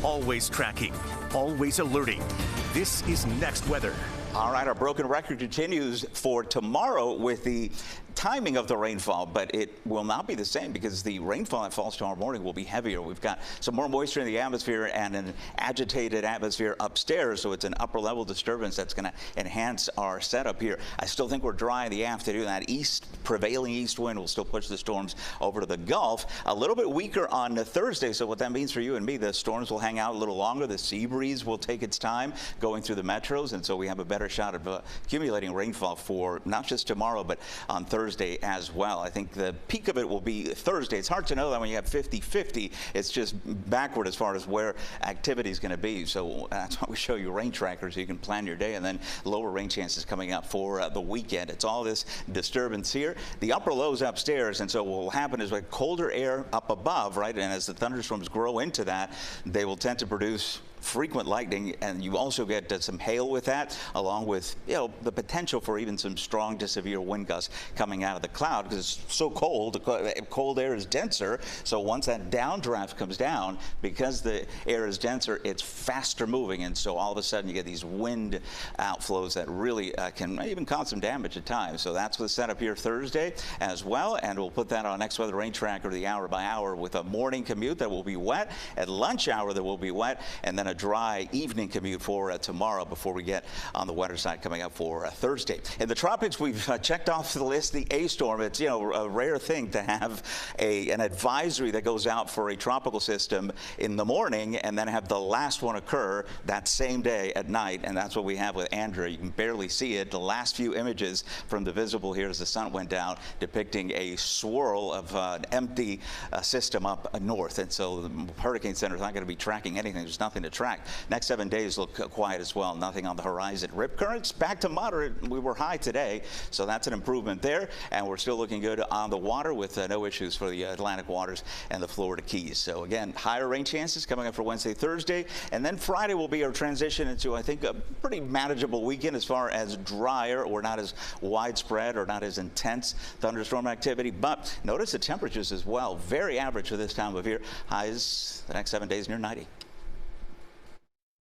Always tracking, always alerting. This is Next Weather. All right, our broken record continues for tomorrow with the timing of the rainfall, but it will not be the same because the rainfall that falls tomorrow morning will be heavier. We've got some more moisture in the atmosphere and an agitated atmosphere upstairs, so it's an upper level disturbance that's going to enhance our setup here. I still think we're dry in the afternoon. That prevailing east wind will still push the storms over to the Gulf. A little bit weaker on Thursday, so what that means for you and me, the storms will hang out a little longer. The sea breeze will take its time going through the metros, and so we have a better shot of accumulating rainfall for not just tomorrow, but on Thursday as well. I think the peak of it will be Thursday. It's hard to know that when you have 50-50. It's just backward as far as where activity is going to be. So that's why we show you rain trackers so you can plan your day, and then lower rain chances coming up for the weekend. It's all this disturbance here. The upper lows upstairs, and so what will happen is like colder air up above, right? And as the thunderstorms grow into that, they will tend to produce frequent lightning, and you also get some hail with that, along with the potential for even some strong to severe wind gusts coming out of the cloud because it's so cold. Cold air is denser, so once that downdraft comes down, because the air is denser, it's faster moving, and so all of a sudden you get these wind outflows that really can even cause some damage at times. So that's the setup here Thursday as well, and we'll put that on Next Weather Rain Tracker the hour by hour with a morning commute that will be wet, at lunch hour that will be wet, and then a dry evening commute for tomorrow before we get on the wetter side coming up for Thursday. In the tropics, we've checked off the list the A storm. It's a rare thing to have an advisory that goes out for a tropical system in the morning and then have the last one occur that same day at night, and that's what we have with Andrew. You can barely see it. The last few images from the visible here as the sun went down depicting a swirl of an empty system up north, and so the Hurricane Center is not going to be tracking anything. There's nothing to track. Next 7 days look quiet as well. Nothing on the horizon. Rip currents back to moderate. We were high today, so that's an improvement there. And we're still looking good on the water with no issues for the Atlantic waters and the Florida Keys. So again, higher rain chances coming up for Wednesday, Thursday, and then Friday will be our transition into, I think, a pretty manageable weekend as far as drier or not as widespread or not as intense thunderstorm activity. But notice the temperatures as well. Very average for this time of year. Highs the next 7 days near 90.